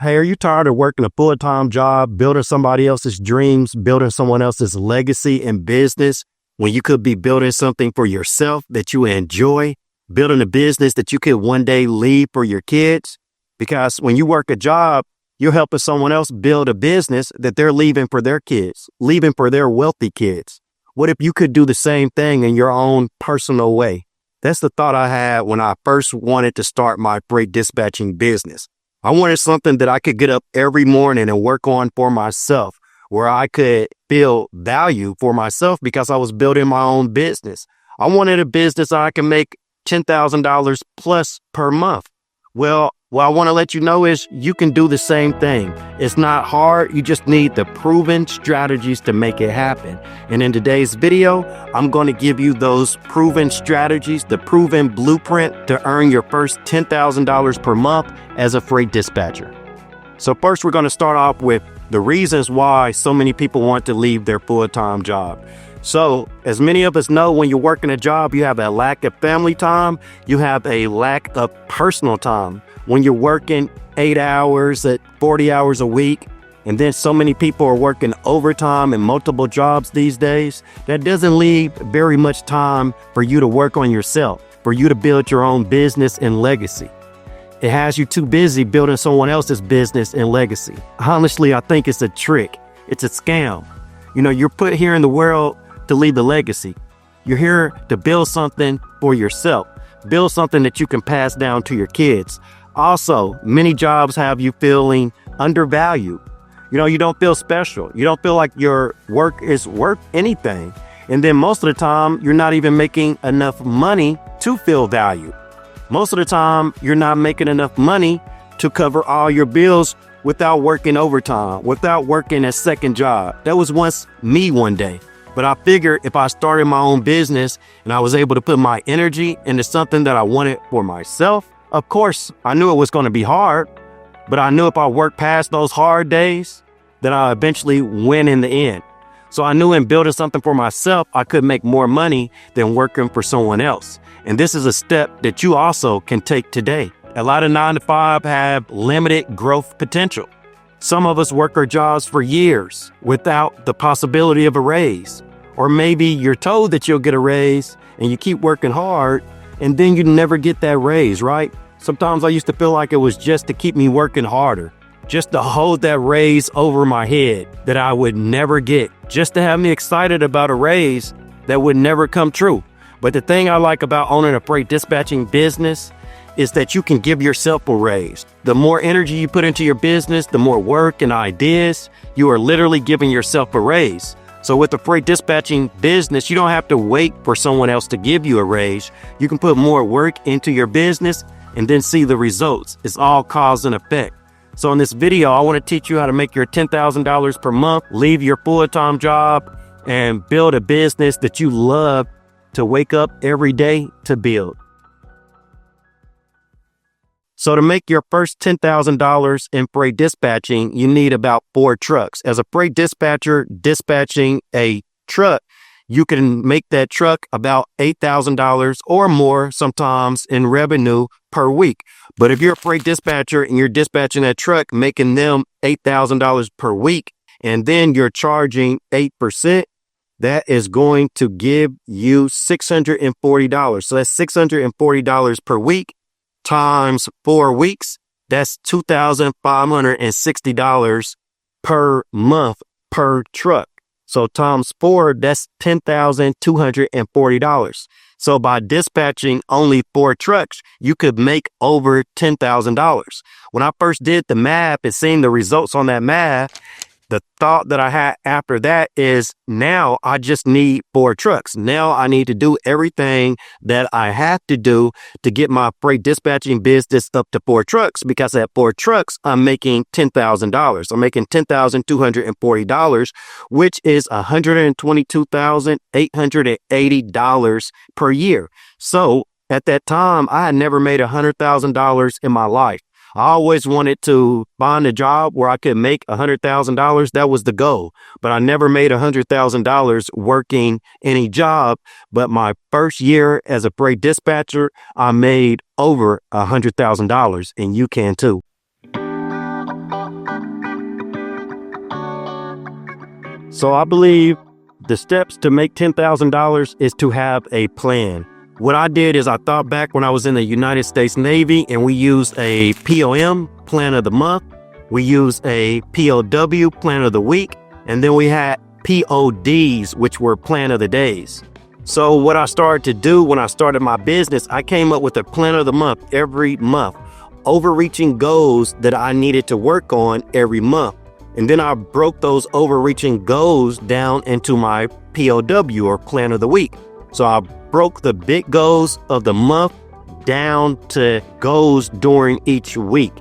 Hey, are you tired of working a full-time job, building somebody else's dreams, building someone else's legacy in business when you could be building something for yourself that you enjoy, building a business that you could one day leave for your kids? Because when you work a job, you're helping someone else build a business that they're leaving for their kids, leaving for their wealthy kids. What if you could do the same thing in your own personal way? That's the thought I had when I first wanted to start my freight dispatching business. I wanted something that I could get up every morning and work on for myself, where I could feel value for myself because I was building my own business. I wanted a business I can make $10,000 plus per month. Well, what I want to let you know is you can do the same thing. It's not hard. You just need the proven strategies to make it happen. And in today's video, I'm going to give you those proven strategies, the proven blueprint to earn your first $10,000 per month as a freight dispatcher. So first, we're going to start off with the reasons why so many people want to leave their full-time job. So, as many of us know, when you're working a job, you have a lack of family time. You have a lack of personal time. When you're working 8 hours at 40 hours a week, and then so many people are working overtime and multiple jobs these days, that doesn't leave very much time for you to work on yourself, for you to build your own business and legacy. It has you too busy building someone else's business and legacy. Honestly, I think it's a trick. It's a scam. You know, you're put here in the world to leave a legacy. You're here to build something for yourself, build something that you can pass down to your kids. Also, many jobs have you feeling undervalued. You know, you don't feel special. You don't feel like your work is worth anything. And then most of the time, you're not even making enough money to feel valued. Most of the time, you're not making enough money to cover all your bills without working overtime, without working a second job. That was once me one day. But I figured if I started my own business and I was able to put my energy into something that I wanted for myself, of course, I knew it was going to be hard, but I knew if I worked past those hard days, that I eventually win in the end. So I knew in building something for myself, I could make more money than working for someone else. And this is a step that you also can take today. A lot of 9-to-5 have limited growth potential. Some of us work our jobs for years without the possibility of a raise. Or maybe you're told that you'll get a raise and you keep working hard and then you never get that raise, right? Sometimes I used to feel like it was just to keep me working harder, just to hold that raise over my head that I would never get, just to have me excited about a raise that would never come true. But the thing I like about owning a freight dispatching business is that you can give yourself a raise. The more energy you put into your business, the more work and ideas, you are literally giving yourself a raise. So with the freight dispatching business, you don't have to wait for someone else to give you a raise. You can put more work into your business and then see the results. It's all cause and effect. So in this video, I want to teach you how to make your $10,000 per month, leave your full-time job, and build a business that you love to wake up every day to build. So to make your first $10,000 in freight dispatching, you need about 4 trucks. As a freight dispatcher dispatching a truck, you can make that truck about $8,000 or more sometimes in revenue per week. But if you're a freight dispatcher and you're dispatching that truck, making them $8,000 per week, and then you're charging 8%, that is going to give you $640. So that's $640 per week. Times 4 weeks, that's $2,560 per month per truck. So times 4, that's $10,240. So by dispatching only 4 trucks, you could make over $10,000. When I first did the math and seeing the results on that math, the thought that I had after that is now I just need 4 trucks. Now I need to do everything that I have to do to get my freight dispatching business up to 4 trucks, because at 4 trucks, I'm making $10,000. I'm making $10,240, which is $122,880 per year. So at that time, I had never made $100,000 in my life. I always wanted to find a job where I could make $100,000. That was the goal. But I never made $100,000 working any job. But my first year as a freight dispatcher, I made over $100,000, and you can too. So I believe the steps to make $10,000 is to have a plan. What I did is I thought back when I was in the United States Navy, and we used a POM, plan of the month. We used a POW, plan of the week. And then we had PODs, which were plan of the days. So what I started to do when I started my business, I came up with a plan of the month every month, overreaching goals that I needed to work on every month. And then I broke those overreaching goals down into my POW, or plan of the week. So I broke the big goals of the month down to goals during each week.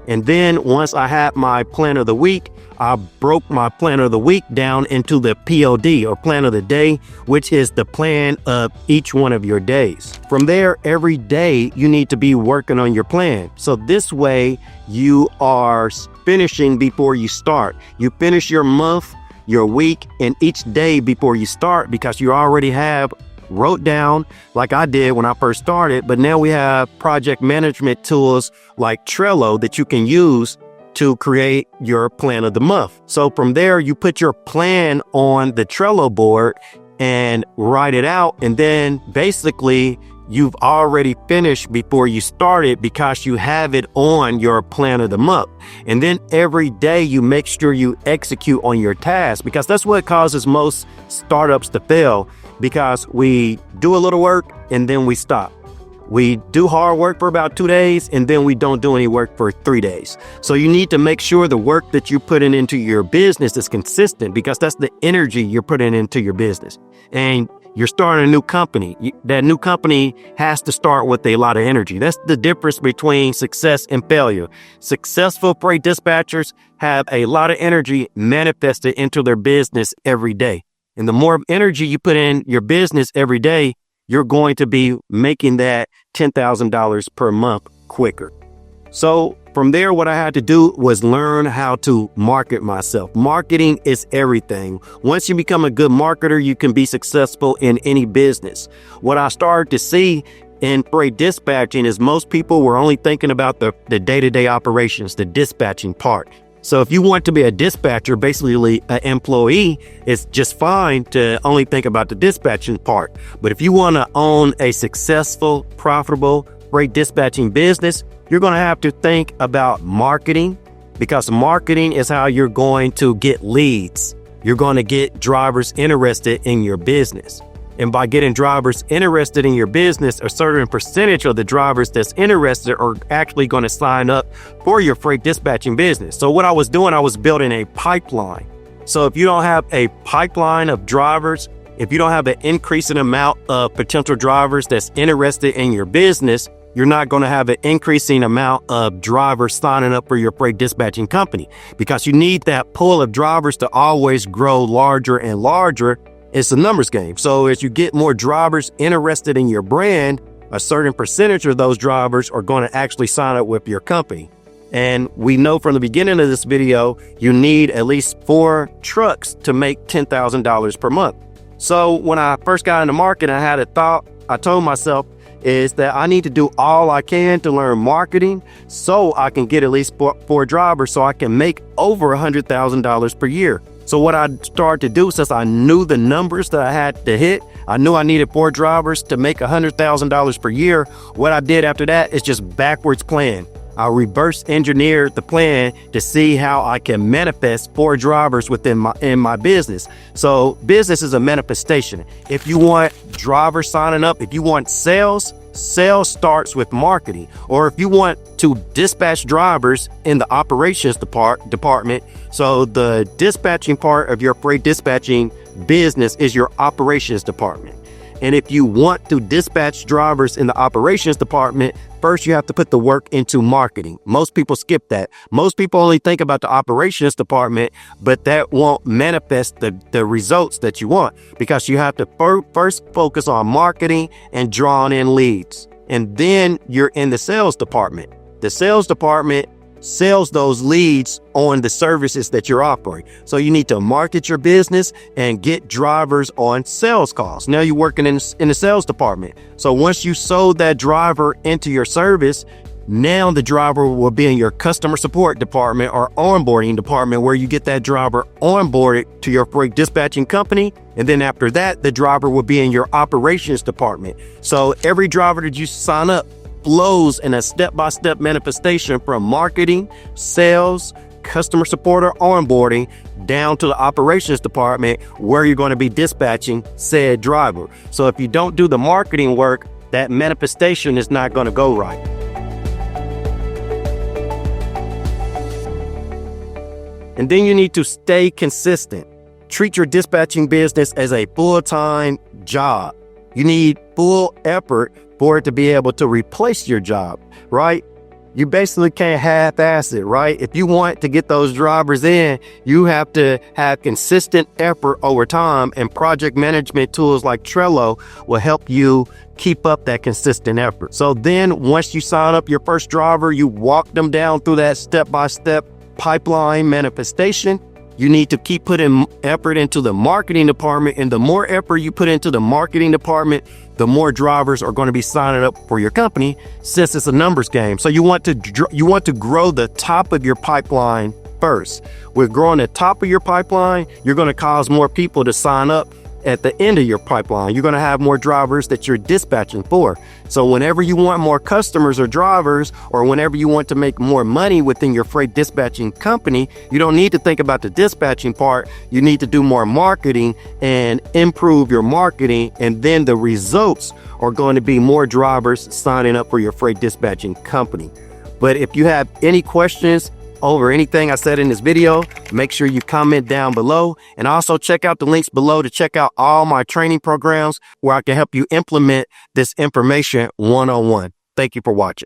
And then once I had my plan of the week, I broke my plan of the week down into the POD, or plan of the day, which is the plan of each one of your days. From there, every day you need to be working on your plan. So this way you are finishing before you start. You finish your month, your week, and each day before you start, because you already have wrote down, like I did when I first started. But now we have project management tools like Trello that you can use to create your plan of the month. So from there, you put your plan on the Trello board and write it out. And then basically you've already finished before you started, because you have it on your plan of the month. And then every day you make sure you execute on your task, because that's what causes most startups to fail, because we do a little work and then we stop. We do hard work for about 2 days and then we don't do any work for 3 days. So you need to make sure the work that you're putting into your business is consistent, because that's the energy you're putting into your business. And you're starting a new company. That new company has to start with a lot of energy. That's the difference between success and failure. Successful freight dispatchers have a lot of energy manifested into their business every day. And the more energy you put in your business every day, you're going to be making that $10,000 per month quicker. So from there, what I had to do was learn how to market myself. Marketing is everything. Once you become a good marketer, you can be successful in any business. What I started to see in freight dispatching is most people were only thinking about the day-to-day operations, the dispatching part. So if you want to be a dispatcher, basically an employee, it's just fine to only think about the dispatching part. But if you want to own a successful, profitable freight dispatching business, you're going to have to think about marketing, because marketing is how you're going to get leads. You're going to get drivers interested in your business. And by getting drivers interested in your business, a certain percentage of the drivers that's interested are actually going to sign up for your freight dispatching business. So what I was doing, I was building a pipeline. So if you don't have a pipeline of drivers, if you don't have an increasing amount of potential drivers that's interested in your business, you're not going to have an increasing amount of drivers signing up for your freight dispatching company, because you need that pool of drivers to always grow larger and larger. It's a numbers game. So as you get more drivers interested in your brand, a certain percentage of those drivers are going to actually sign up with your company. And we know from the beginning of this video, you need at least 4 trucks to make $10,000 per month. So when I first got in the market, I had a thought. I told myself is that I need to do all I can to learn marketing so I can get at least 4 drivers so I can make over $100,000 per year. So what I started to do, since I knew the numbers that I had to hit, I knew I needed 4 drivers to make $100,000 per year. What I did after that is just backwards plan. I reverse engineered the plan to see how I can manifest 4 drivers within my business. So business is a manifestation. If you want drivers signing up, if you want sales starts with marketing. Or if you want to dispatch drivers in the operations department, so the dispatching part of your freight dispatching business is your operations department. And if you want to dispatch drivers in the operations department, first you have to put the work into marketing. Most people skip that. Most people only think about the operations department, but that won't manifest the results that you want, because you have to first focus on marketing and drawing in leads. And then you're in the sales department. The sales department sells those leads on the services that you're offering. So you need to market your business and get drivers on sales calls. Now you're working in the sales department. So once you sold that driver into your service, Now the driver will be in your customer support department or onboarding department, where you get that driver onboarded to your freight dispatching company. And then after that, the driver will be in your operations department. So every driver that you sign up flows in a step-by-step manifestation from marketing, sales, customer support or onboarding down to the operations department, where you're going to be dispatching said driver. So if you don't do the marketing work, that manifestation is not going to go right. And then you need to stay consistent. Treat your dispatching business as a full-time job. You need full effort for it to be able to replace your job, right? You basically can't half-ass it, right? If you want to get those drivers in, you have to have consistent effort over time, and project management tools like Trello will help you keep up that consistent effort. So then once you sign up your first driver, you walk them down through that step-by-step pipeline manifestation. You need to keep putting effort into the marketing department, and the more effort you put into the marketing department, the more drivers are going to be signing up for your company, since it's a numbers game. So you want to grow the top of your pipeline first. With growing the top of your pipeline, you're going to cause more people to sign up at the end of your pipeline. You're going to have more drivers that you're dispatching for. So whenever you want more customers or drivers, or whenever you want to make more money within your freight dispatching company, you don't need to think about the dispatching part. You need to do more marketing and improve your marketing, and then the results are going to be more drivers signing up for your freight dispatching company. But if you have any questions over anything I said in this video, make sure you comment down below, and also check out the links below to check out all my training programs where I can help you implement this information one-on-one. Thank you for watching.